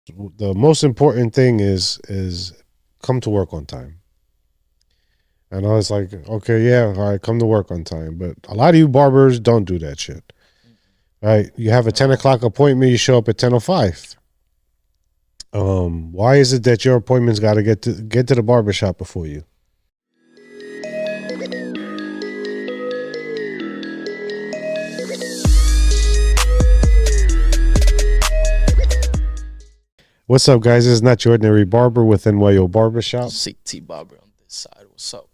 The most important thing is come to work on time. And I was like, okay, yeah, all right, come to work on time. But a lot of you barbers don't do that shit. Right? You have a Not at 10 o'clock all. appointment, you show up at 10:05. Why is it that your appointment's got to get to the barbershop before you? What's up, guys? This is Not Your Ordinary Barber with N.Y.O Barbershop. CT Barber on this side. What's up?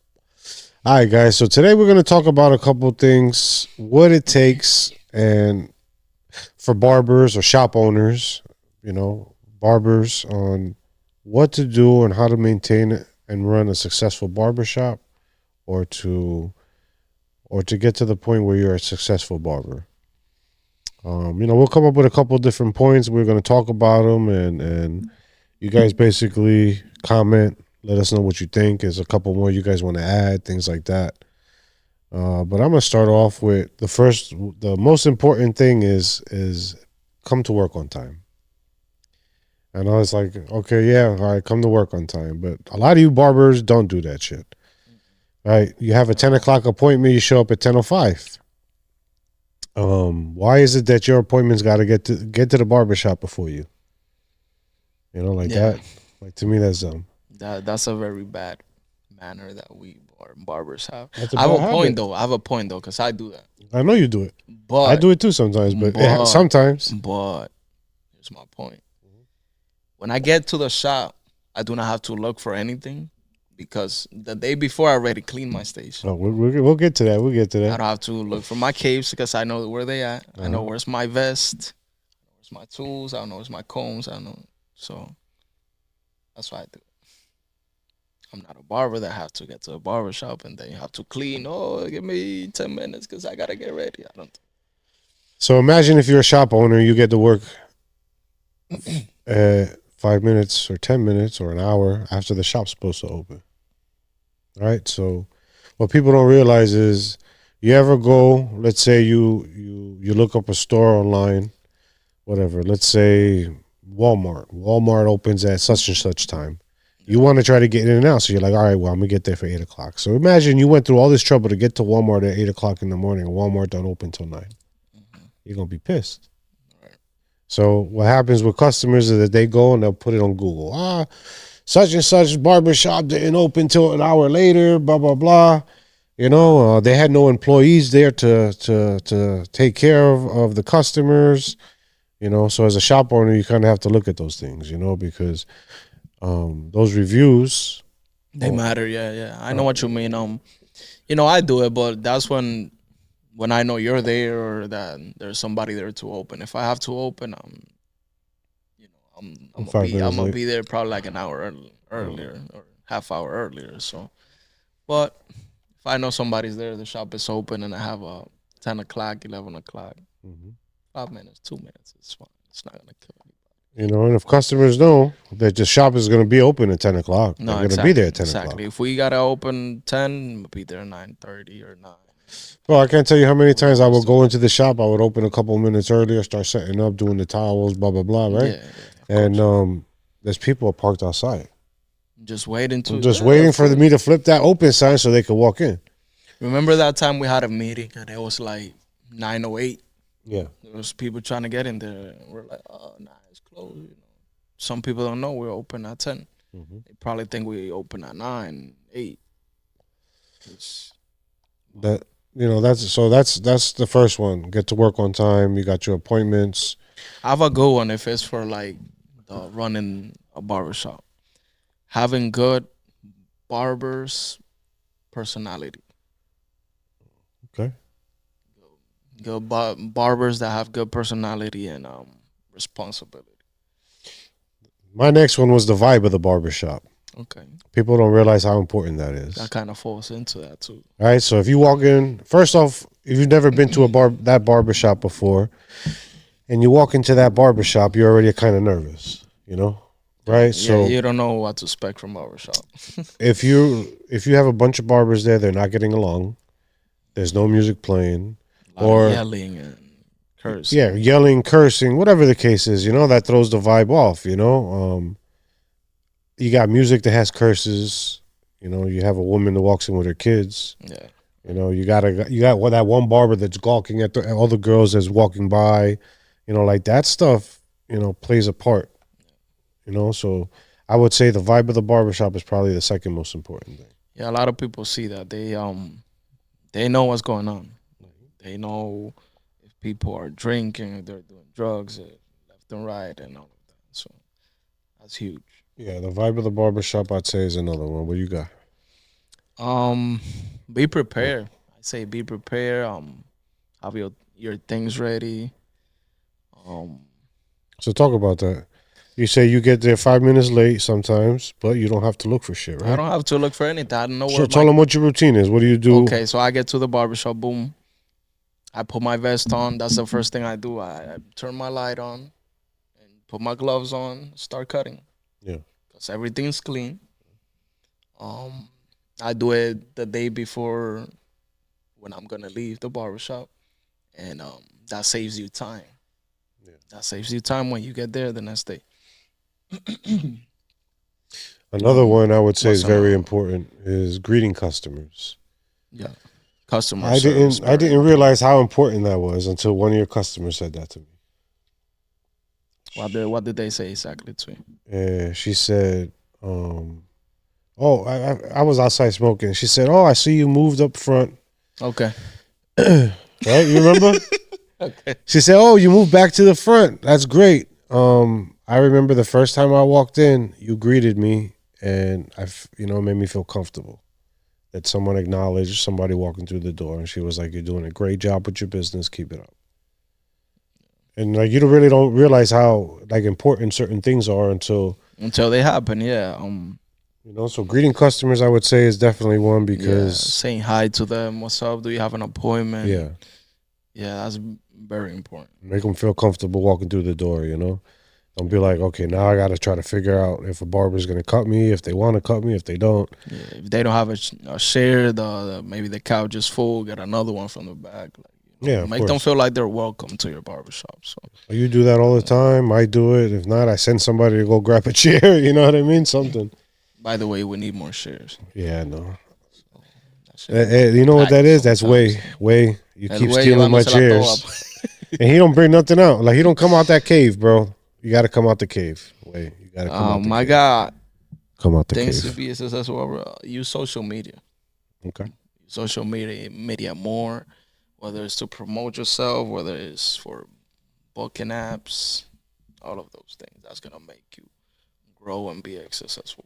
All right, guys. So today we're going to talk about a couple things, what it takes, and for barbers or shop owners, barbers on what to do and how to maintain and run a successful barbershop, or to get to the point where you're a successful barber. We'll come up with a couple different points. We're going to talk about them, and you guys basically comment. Let us know what you think. There's a couple more you guys want to add, things like that. But I'm gonna start off with the most important thing is come to work on time. And I was like, okay, yeah, all right, come to work on time. But a lot of you barbers don't do that shit. Right? You have a Not at 10 o'clock all. appointment, you show up at 10:05. Why is it that your appointment's got to get to the barbershop before you? Like Yeah, that. Like, to me, that's dumb. that's a very bad manner that we barbers have. That's a I have bad a point habit. though. I have a point though, cause I do that. I know you do it. I But do it too sometimes, but but sometimes. but here's my point. When I get to the shop, I do not have to look for anything because the day before I already cleaned my station. Oh, we'll get to that. We'll get to I that. don't have to look for my capes because I know where they at. I know Uh-huh. where's my vest, where's my tools. I know where's my combs. I know. So that's why I do. I'm not a barber that have to get to a barber shop and then you have to clean. Oh, give me 10 minutes because I gotta get ready. I don't. So imagine if you're a shop owner, you get to work 5 minutes or 10 minutes or an hour after the shop's supposed to open. Right. So what people don't realize is, you ever go, let's say you look up a store online, whatever. Let's say Walmart. Walmart opens at such and such time. Yeah. You want to try to get in and out, so you're like, all right, well, I'm gonna get there for 8 o'clock. So imagine you went through all this trouble to get to Walmart at 8 o'clock in the morning, and Walmart don't open till 9. Mm-hmm. You're gonna be pissed. Right. So what happens with customers is that they go and they'll put it on Google. Such and such barbershop didn't open till an hour later. Blah blah blah. They had no employees there to take care of the customers. So as a shop owner, you kind of have to look at those things. Because those reviews. They Oh, matter. Yeah, yeah. I know uh, what you mean. I do it, but that's when I know you're there or that there's somebody there to open. If I have to open, I'm I'm gonna five be I'm minutes gonna late. be there probably like an hour Oh, earlier or half hour earlier. So, but if I know somebody's there, the shop is open, and I have a 10 o'clock, 11 o'clock, mhm. 5 minutes, 2 minutes, it's fine. It's not gonna kill me. And if customers know that the shop is going to be open at 10 o'clock, they're No, going to be there exactly, at ten exactly. o'clock. If we gotta open 10, I'll be there 9:30 or 9. Well, I can't tell you how many We times I always would do go that. into the shop. I would open a couple of minutes earlier, start setting up, doing the towels, blah blah blah, right? Yeah, yeah, of And course. there's people parked outside. Just waiting I'm to, just yeah, waiting of for course. me to flip that open sign so they can walk in. Remember that time we had a meeting and it was like 9:08. Yeah. There was people trying to get in there. We're like, oh, nah, it's closed. Some people don't know we're open at 10. Hmm. They probably think we open at 9, 8. It's, That that's the first one. Get to work on time. You got your appointments. I have a good one if it's for like running a barbershop. Having good barbers' personality. Okay. Good barbers that have good personality and responsibility. My next one was the vibe of the barbershop. Okay. People don't realize how important that That is. kind of falls into that too. All right. So if you walk in, first off, if you've never been to that barbershop before, and you walk into that barbershop, you're already kind of nervous, right? Yeah, So you don't know what to expect from barbershop. if you have a bunch of barbers there, they're not getting along. There's no music playing, A lot of or yelling and Curse. Yeah, yelling, cursing, whatever the case is, that throws the vibe off. You got music that has curses. You have a woman that walks in with her kids. Yeah. You got that one barber that's gawking at the other girls that's walking by. Like that stuff. Plays a part. So I would say the vibe of the barbershop is probably the second most important thing. Yeah, a lot of people see that. They know what's going on. They know if people are drinking, if they're doing drugs, left and right, and all of that. So that's huge. Yeah, the vibe of the barbershop, I'd say, is another one. What you got? Um, be prepared. I say be prepared. Have your things ready. Um, So talk about that. You say you get there 5 minutes late sometimes, but you don't have to look for shit, I right? don't have to look for anything. I don't know So where tell my. them what your routine is. What do you do? Okay, so I get to the barbershop. Boom. I put my vest on. That's the first thing I do. I turn my light on and put my gloves on. Start cutting. Yeah. Cause everything's clean. Um, I do it the day before when I'm gonna leave the barbershop, and that saves you time. Yeah. That saves you time when you get there the next day. Another one I would say is What's very another? important is greeting customers. Yeah, customer I service. didn't I Very didn't realize how important that was until one of your customers said that to me. What did they say exactly to you? And she said, "Oh, I was outside smoking." She said, "Oh, I see you moved up front." Okay. Right? You remember? Okay. She said, "Oh, you moved back to the front. That's great." I remember the first time I walked in, you greeted me, and it made me feel comfortable that someone acknowledged somebody walking through the door, and she was like, "You're doing a great job with your business. Keep it up." And like you really don't realize how like important certain things are until They happen. Yeah. So greeting customers, I would say, is definitely one Yeah. because Saying hi to them. What's up? Do you have an appointment? yeah, Yeah, that's very important. make them feel comfortable walking through the door. Don't be like, okay, now I got to try to figure out if a barber's gonna cut me, if they want to cut me, if they don't. Yeah, if they don't have a share, maybe the couch is full, get another one from the back. Yeah, of Make them course. feel like they're welcome to your barbershop. So You do that all the time. I do it. If not, I send somebody to go grab a chair. You know what I mean? Something. by the way, we need more shares. Yeah, no. That You know what that is? That's sometimes. way. You El keep güey stealing my llevándosela toda. chairs, and he don't bring nothing out. Like he don't come out that cave, bro. You got to come out the cave. Wait, you got to come out the I cave. got Come out the things to cave. be successful. Use social media. Okay. Social media more, whether it's to promote yourself, whether it's for booking apps, all of those things. That's gonna make you grow and be a successful.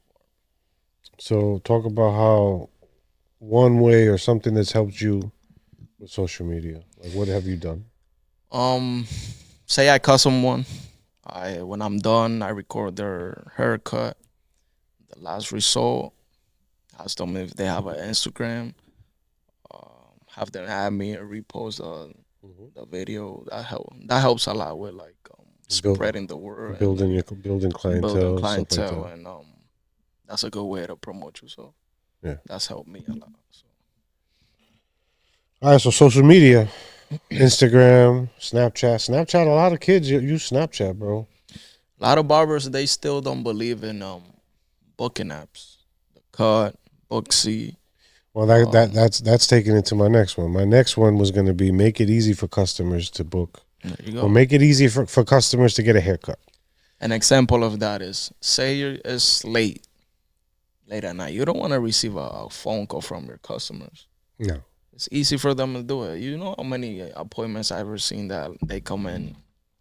So talk about how one way or something that's helped you with social media. Like what have you done? Um, say I cut someone. When I'm done, I record their haircut. The last result. Ask them if they have an Instagram. Have them add me and repost the video. That helps a lot with like spreading the word, Building and, building clientele, building stuff like clientele, that. and that's a good way to promote yourself. Yeah. That's helped me a lot. So. All right, so social media, Instagram, Snapchat. A lot of kids use Snapchat, bro. A lot of barbers they still don't believe in booking apps. The Cut, Booksy. Well, that's taking it to my next one. My next one was going to be make it easy for customers to book, There you go. or make it easy for customers to get a haircut. An example of that is say it's late at night. You don't want to receive a phone call from your customers. No. It's easy for them to do it. You know how many appointments I've ever seen that they come in,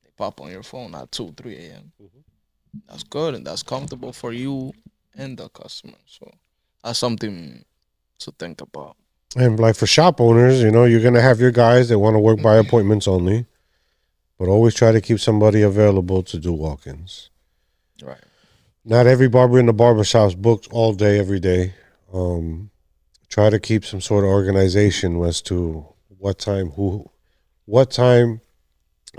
they pop on your phone at 2, 3 a.m. That's good and that's comfortable for you and the customer. So that's something to think about. And like for shop owners, you're going to have your guys that want to work by appointments only, but always try to keep somebody available to do walk-ins. Right. Not every barber in the barbershop's booked all day, every day. Try to keep some sort of organization as to what time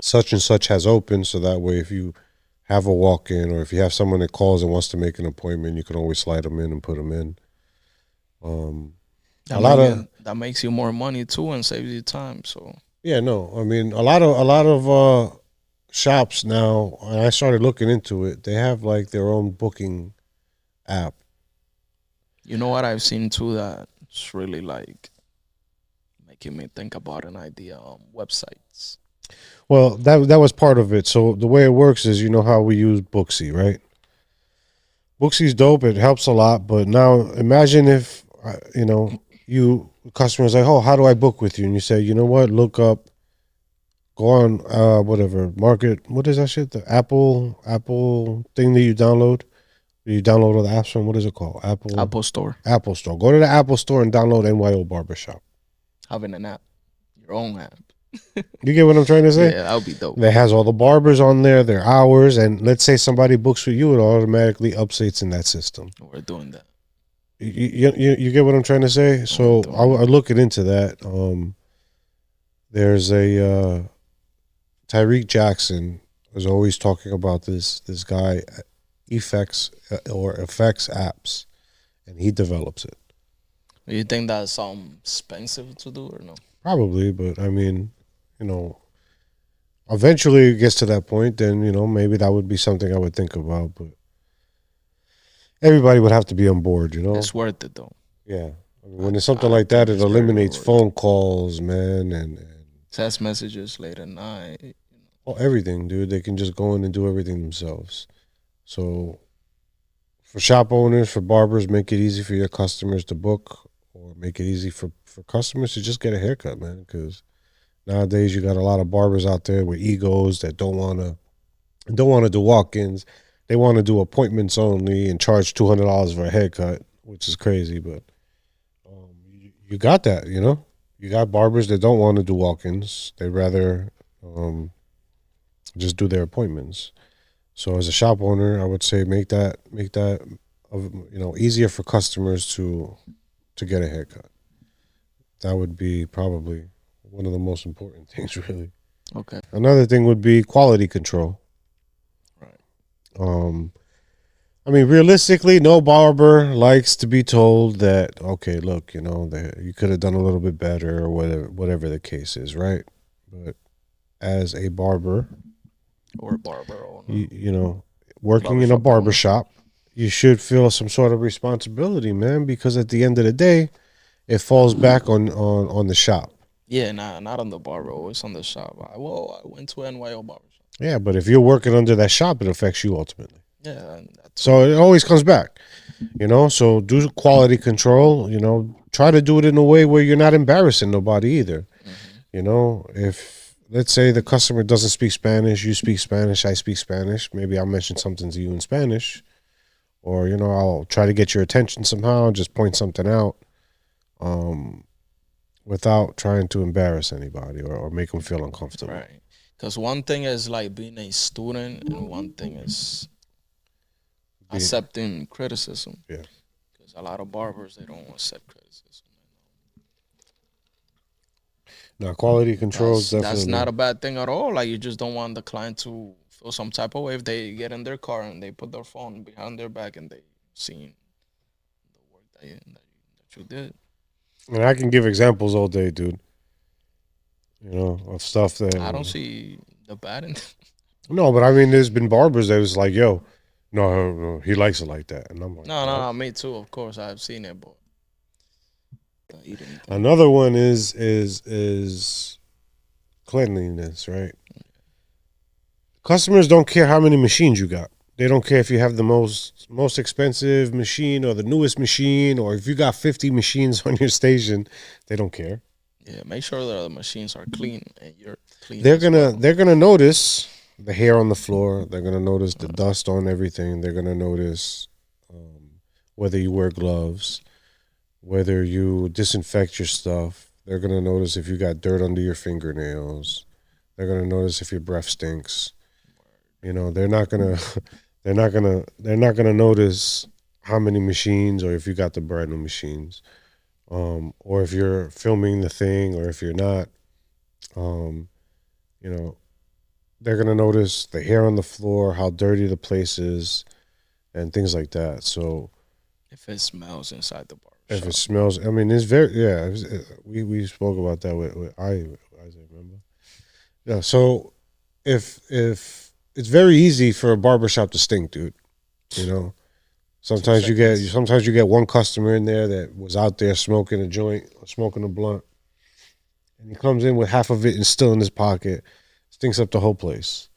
such and such has open, so that way if you have a walk-in or if you have someone that calls and wants to make an appointment, you can always slide them in and put them in. That makes you more money too and saves you time. So Yeah, no. I mean, a lot of shops now. And I started looking into it. They have like their own booking app. You know what I've seen too that's really like making me think about an idea. Websites. Well, that was part of it. So the way it works is, you know how we use Booksy, right? Booksy's dope. It helps a lot. But now imagine if you know you customers like, oh, how do I book with you? And you say, you know what? Look up, go on, whatever market. What is that shit? The Apple thing that you download. You download all the apps from. What is it called? Apple Store. Apple Store. Go to the Apple Store and download N.Y.O Barbershop. Having an app. Your own app. You get what I'm trying to say? Yeah, that would be dope. That has all the barbers on there, their hours, and let's say somebody books with you, it automatically updates in that system. We're doing that. You get what I'm trying to say? So I looking into that. There's a Tyreek Jackson was always talking about this guy, Effects Apps, and he develops it. You think that's expensive to do or no? Probably, but I mean, you know, eventually it gets to that point, then you know maybe that would be something I would think about. But everybody would have to be on board, you know. It's worth it though. Yeah, I mean, when it's something like that, it eliminates phone calls, man, and text messages late at night. well, everything, dude. They can just go in and do everything themselves. So, for shop owners, for barbers, make it easy for your customers to book, or make it easy for customers to just get a haircut, man. Because nowadays you got a lot of barbers out there with egos that don't want to do walk-ins. They want to do appointments only and charge $200 for a haircut, which is crazy. But you got that, you know. You got barbers that don't want to do walk-ins. They rather just do their appointments. So as a shop owner, I would say make that you know easier for customers to get a haircut. That would be probably one of the most important things, really. Okay. Another thing would be quality control. Right. I mean, realistically, no barber likes to be told that, okay, look, you know, that you could have done a little bit better or whatever the case is, right? But as a barber or a barber owner, you know, working in a barber shop, you should feel some sort of responsibility, man, because at the end of the day, it falls back on the shop. Yeah, not on the barber, always on the shop. I went to N.Y.O barbershop. Yeah, but if you're working under that shop, it affects you ultimately. Yeah, so it always comes back, you know. So do quality control. You know, try to do it in a way where you're not embarrassing nobody either. Mm-hmm. You know, if let's say the customer doesn't speak Spanish, you speak Spanish, I speak Spanish. Maybe I'll mention something to you in Spanish, or you know, I'll try to get your attention somehow, just point something out, without trying to embarrass anybody or make them feel uncomfortable. Right. Because one thing is like being a student, and one thing is accepting criticism. Yeah. Because a lot of barbers, they don't accept criticism. Now, quality control is definitely... That's not a bad thing at all. Like, you just don't want the client to feel some type of way if they get in their car and they put their phone behind their back and they seen the work that you did. And I can give examples all day, dude. You know, of stuff that... I don't see the bad in it. No, but I mean, there's been barbers that was like, yo, no, he likes it like that. And I'm like... No, me too, of course. I've seen it, but... Another one is cleanliness, right? Customers don't care how many machines you got. They don't care if you have the most expensive machine or the newest machine, or if you got 50 machines on your station. They don't care. Yeah, make sure that the machines are clean and you're clean. They're gonna notice the hair on the floor. They're gonna notice the dust on everything. They're gonna notice whether you wear gloves, whether you disinfect your stuff. They're gonna notice if you got dirt under your fingernails. They're gonna notice if your breath stinks. You know, they're not gonna notice how many machines or if you got the brand new machines, or if you're filming the thing or if you're not. You know, they're gonna notice the hair on the floor, how dirty the place is, and things like that. So, if it smells inside the bar. If it smells, I mean, it's very we spoke about that with I Otherwise, I remember. Yeah. So if it's very easy for a barbershop to stink, dude. You know, 2 seconds. sometimes you get one customer in there that was out there smoking a joint or smoking a blunt, and he comes in with half of it and still in his pocket, stinks up the whole place.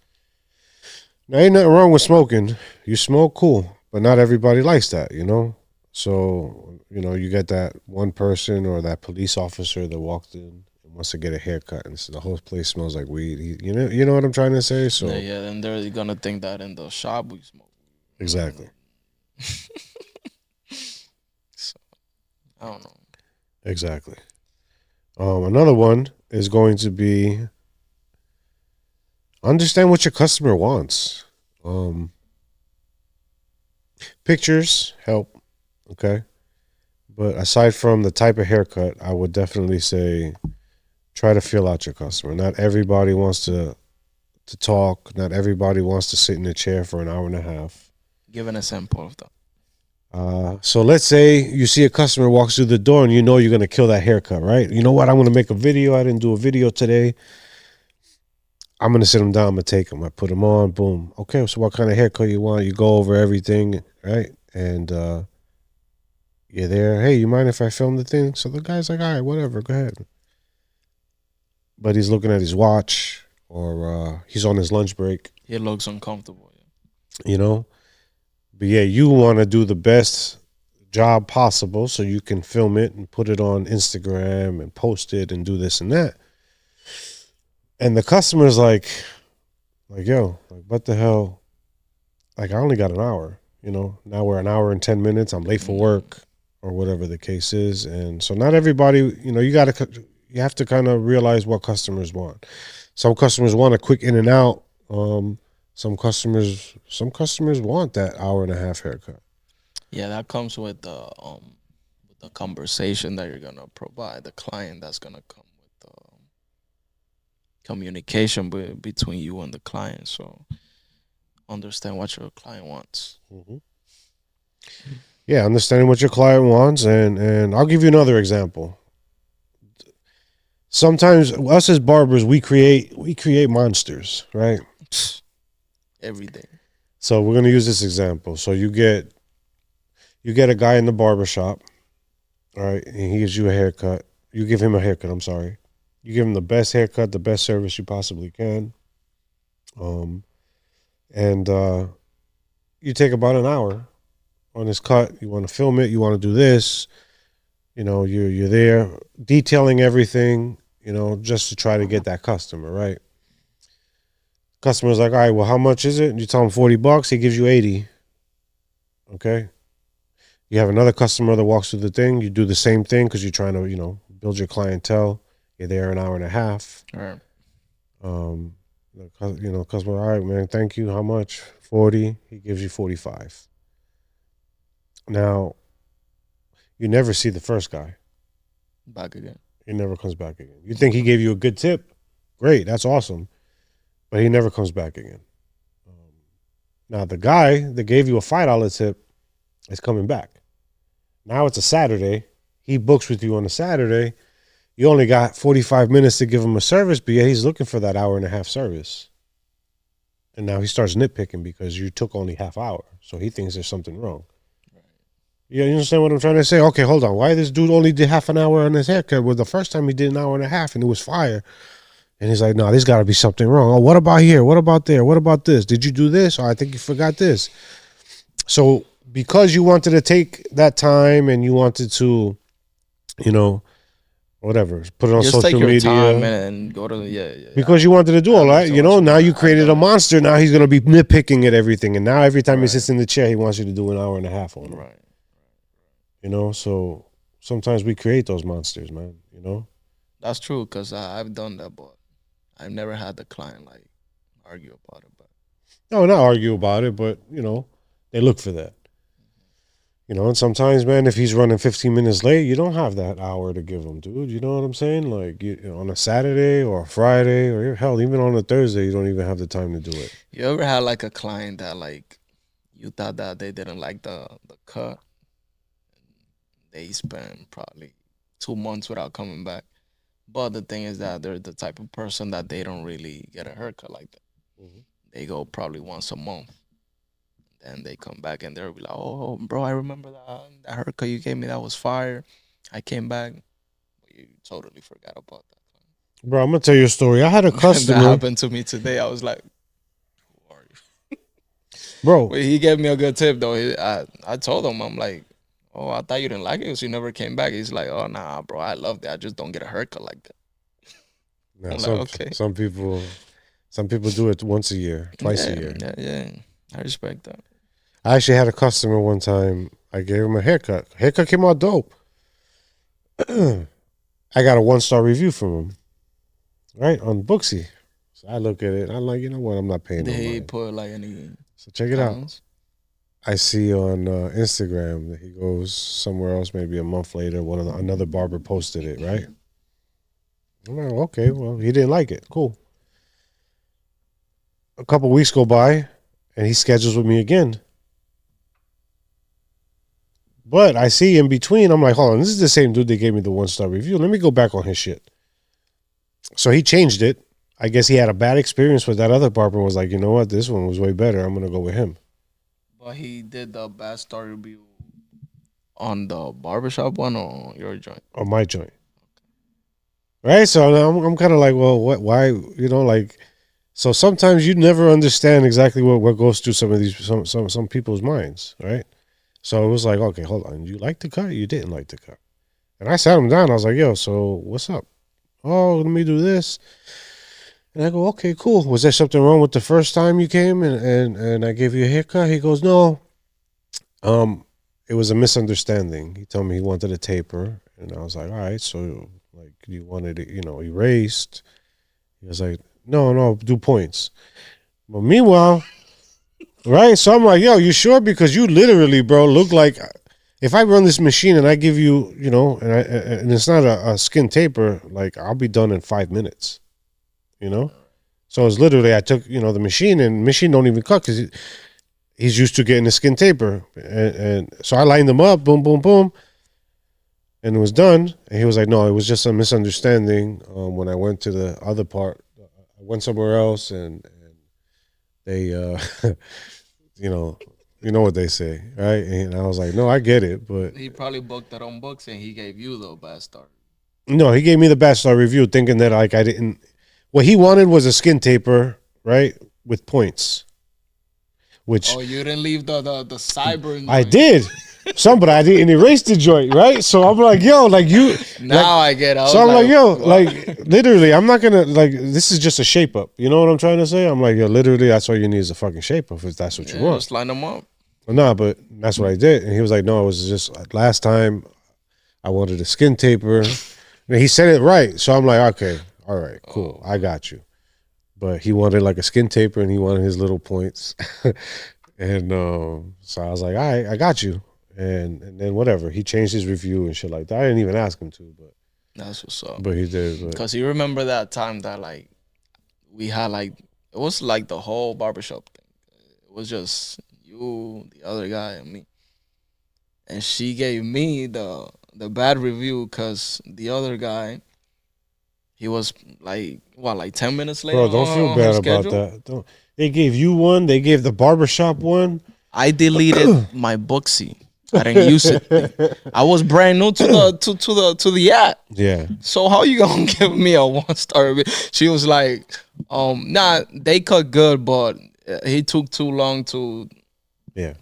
Now ain't nothing wrong with smoking. You smoke, cool, but not everybody likes that, you know. So you get that one person or that police officer that walked in and wants to get a haircut, and so the whole place smells like weed. You know what I'm trying to say. Yeah, So yeah, and they're gonna think that in the shop we smoke. exactly, So I don't know. exactly. Another one is going to be understand what your customer wants. Um, Pictures help, okay, but aside from the type of haircut, I would definitely say try to feel out your customer. Not everybody wants to talk. Not everybody wants to sit in a chair for an hour and a half. Give an example of that. So let's say you see a customer walks through the door and you know you're gonna kill that haircut, right? You know what? I'm gonna make a video. I didn't do a video today. I'm gonna sit them down. I'm gonna take them. I put them on. Boom. Okay. So what kind of haircut you want? You go over everything, right? And you're there. Hey, you mind if I film the thing? So the guy's like, all right, whatever. Go ahead. But he's looking at his watch or he's on his lunch break. It looks uncomfortable. Yeah. You know. But yeah, you want to do the best job possible so you can film it and put it on Instagram and post it and do this and that. And the customer's like, yo, like what the hell? Like I only got an hour, you know. Now we're an hour and 10 minutes. I'm late for work or whatever the case is. And so not everybody, you have to kind of realize what customers want. Some customers want a quick in and out. Some customers want that hour and a half haircut. Yeah, that comes with the conversation that you're gonna provide. The client that's gonna come with the communication between you and the client. So understand what your client wants. Mm-hmm. Yeah, understanding what your client wants, and I'll give you another example. Sometimes us as barbers, we create monsters, right? Every day. So we're gonna use this example. So you get a guy in the barbershop, all right, and he gives you a haircut. You give him a haircut, I'm sorry. You give him the best haircut, the best service you possibly can. And you take about an hour on his cut. You want to film it, you want to do this. You know, you're there detailing everything, just to try to get that customer, right? Customer's like, all right, well, how much is it? And you tell him $40, he gives you 80. Okay. You have another customer that walks through the thing. You do the same thing because you're trying to, build your clientele. You're there an hour and a half. All right. Customer, all right, man, thank you. How much? 40. He gives you 45. Now, you never see the first guy back again. He never comes back again. You think he gave you a good tip? Great, that's awesome. But he never comes back again. Now, the guy that gave you a $5 tip is coming back. Now it's a Saturday. He books with you on a Saturday. You only got 45 minutes to give him a service, but yeah, he's looking for that hour and a half service. And now he starts nitpicking because you took only half hour. So he thinks there's something wrong. Yeah, you understand what I'm trying to say? Okay, hold on. Why this dude only did half an hour on his haircut? Well, the first time he did an hour and a half and it was fire. And he's like, no, there's got to be something wrong. Oh, what about here? What about there? What about this? Did you do this? Oh, I think you forgot this. So because you wanted to take that time and you wanted to, whatever, put it on Just social take your media. time and go to Because you wanted to do all that, now you created a monster. Now he's going to be nitpicking at everything. And now every time he sits in the chair, he wants you to do an hour and a half on him. Right. So sometimes we create those monsters, man, That's true, because I've done that, but I've never had the client argue about it. But no, not argue about it, but they look for that. And sometimes, man, if he's running 15 minutes late, you don't have that hour to give him, dude. You know what I'm saying? Like on a Saturday or a Friday or hell, even on a Thursday, you don't even have the time to do it. You ever had a client that you thought that they didn't like the cut? They spent probably 2 months without coming back. But the thing is that they're the type of person that they don't really get a haircut like that. Mhm. They go probably once a month. And they come back and they'll be like, "Oh, bro, I remember that haircut you gave me. That was fire. I came back, but you totally forgot about that." Bro, I'm gonna tell you a story. I had a And that customer, happened to me today. I was like, "Who are you?" bro. But he gave me a good tip though. I told him, I'm like, "Oh, I thought you didn't like it because you never came back." He's like, "Oh, nah, bro, I loved it. I just don't get a haircut like that." Now, I'm like, "Okay, some people do it once a year, twice a yeah, year. yeah, yeah. I respect that." I actually had a customer one time. I gave him a haircut. Haircut came out dope. I got a 1-star review from him, right on Booksy. So I look at it. I'm like, you know what? I'm not paying Did no he mind. put like any So check it out. comments? I see on Instagram that he goes somewhere else, maybe a month later. Another barber posted it, right? I'm like, okay, well, he didn't like it. Cool. A couple weeks go by, and he schedules with me again. But I see in between, I'm like, hold on, this is the same dude that gave me the 1-star review. Let me go back on his shit. So he changed it. I guess he had a bad experience with that other barber and was like, you know what, this one was way better. I'm gonna go with him. But he did the bad star review on the barbershop one or your joint? On my joint. Right? So now I'm kind of like, well, what, why, like, so sometimes you never understand exactly what goes through some people's minds, right? So it was like, okay, hold on. You liked the cut? You didn't like the cut. And I sat him down. I was like, yo, so what's up? Oh, let me do this. And I go, okay, cool. Was there something wrong with the first time you came and I gave you a haircut? He goes, no. It was a misunderstanding. He told me he wanted a taper. And I was like, all right, so like you wanted it, erased. He was like, no, do points. But meanwhile, right? So I'm like, yo, you sure? Because you literally, bro, look like if I run this machine and I give you, and it's not a skin taper, like I'll be done in 5 minutes, you know? So it's literally, I took, the machine don't even cut because he's used to getting a skin taper. And so I lined them up, boom, boom, boom. And it was done. And he was like, no, it was just a misunderstanding. When I went to the other part, I went somewhere else and they, you know what they say, right? And I was like, no, I get it. But He probably booked that on books and he gave you the bad star. no, he gave me the bachelor review thinking that like I didn't, what he wanted was a skin taper, right? With points. Which Oh, you didn't leave the cyber. I did. But I didn't erase the joint, right? So I'm like, yo, like you. Now like, I get it. So I'm like, yo, what? like literally, I'm not gonna like. This is just a shape up. You know what I'm trying to say? I'm like, yo, literally, that's all you need is a fucking shape up if that's what you want. Just line them up. No, but that's what I did, and he was like, no, it was just last time I wanted a skin taper. And he said it right, so I'm like, okay, all right, cool, I got you. But he wanted like a skin taper, and he wanted his little points, and so I was like, all right, I got you. And then whatever, he changed his review and shit like that. I didn't even ask him to, but That's what's up. but he did. Because you remember that time that like we had like it was like the whole barbershop thing. It was just you, the other guy, and me. And she gave me the bad review because the other guy, he was like like 10 minutes late. Bro, don't feel bad about that. Don't. They gave you one. They gave the barbershop one. I deleted my Booksy. I didn't use it. I was brand new to the app. Yeah. So how you gonna give me a 1-star review? She was like, nah, they cut good, but he took too long to. Yeah.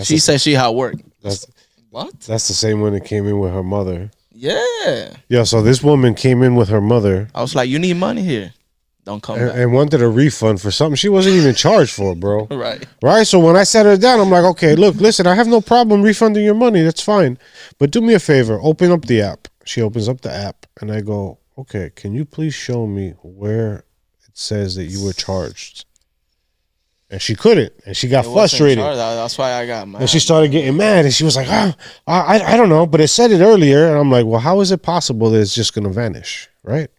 She said she had work. What? That's the same one that came in with her mother. Yeah. Yeah. So this woman came in with her mother. I was like, you need money here. Don't come back. And wanted a refund for something she wasn't even charged for, bro. Right. So when I sat her down, I'm like, okay, look, listen, I have no problem refunding your money. That's fine. But do me a favor. Open up the app. She opens up the app. And I go, okay, can you please show me where it says that you were charged? And she couldn't. And she got frustrated. That's why I got mad. And she started getting mad. And she was like, I don't know. But it said it earlier. And I'm like, well, how is it possible that it's just going to vanish? Right?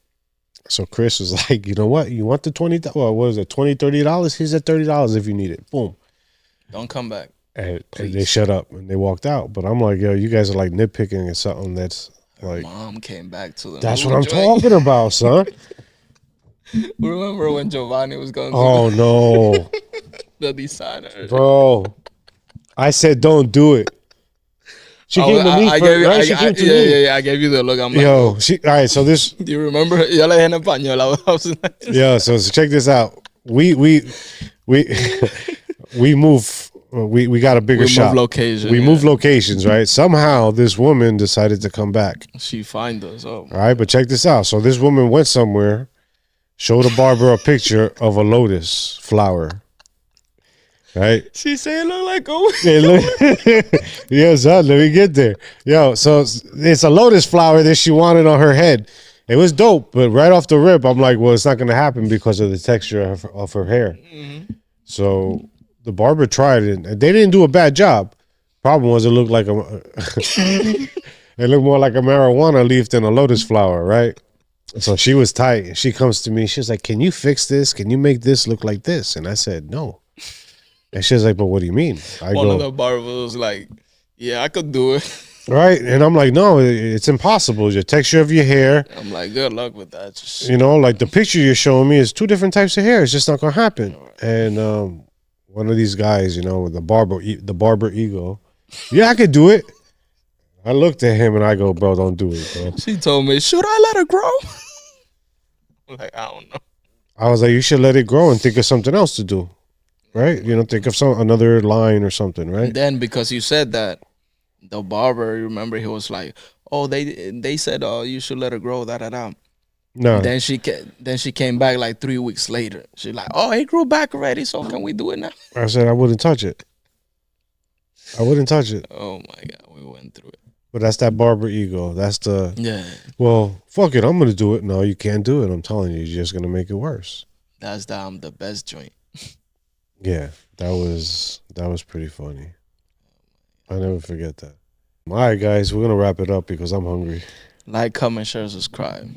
So Chris was like, you know what? You want the $20? Well, what is it? $20, $30? Here's at $30 if you need it. Boom. Don't come back. And they shut up and they walked out. But I'm like, yo, you guys are like nitpicking at something that's Like, mom came back to the that's new what I'm joint. talking about, son. Remember when Giovanni was going Oh to no, the designer? bro! I said don't do it. She came to me I for gave you, right. She came to me. yeah, I gave you the look. I'm like, Yo, oh, she all right. So this, do you remember? Yo le dije en español. I was like, yeah. So check this out. We we move. We got a bigger we shop. moved location. We yeah. moved locations, right? Somehow this woman decided to come back. She find us. Oh, All right, but check this out. So this woman went somewhere, showed a barber a picture of a lotus flower. Right? she said it look like a Hey, look. Yeah, son, let me get there. Yo, so it's a lotus flower that she wanted on her head. It was dope, but right off the rip, I'm like, well, it's not going to happen because of the texture of her hair. Mm-hmm. So the barber tried it, and they didn't do a bad job. Problem was, it looked like it looked more like a marijuana leaf than a lotus flower, right? So she was tight. She comes to me. She was like, "Can you fix this? Can you make this look like this?" And I said, "No." And she was like, "But what do you mean?" One of the barbers was like, "Yeah, I could do it." Right, and I'm like, "No, it's impossible. Your texture of your hair." I'm like, "Good luck with that." Just, you know, like the picture you're showing me is two different types of hair. It's just not gonna happen. And one of these guys, you know, the barber ego, yeah, I could do it. I looked at him and I go, "Bro, don't do it, bro." She told me, "Should I let her grow?" I'm like, I don't know. I was like, "You should let it grow and think of something else to do." Right? You know, think of another line or something, right? And then because you said that, the barber, remember, he was like, "Oh, they said, oh, you should let her grow." Da da da. No. Then she came back like 3 weeks later. She like, "Oh, it grew back already. So can we do it now?" I said I wouldn't touch it. I wouldn't touch it. Oh my god, we went through it. But that's that barber ego. That's the Yeah. well, fuck it. I'm gonna do it. No, you can't do it. I'm telling you, you're just gonna make it worse. That's the best joint. Yeah, that was pretty funny. I never forget that. All right, guys, we're gonna wrap it up because I'm hungry. Like, comment, share, subscribe.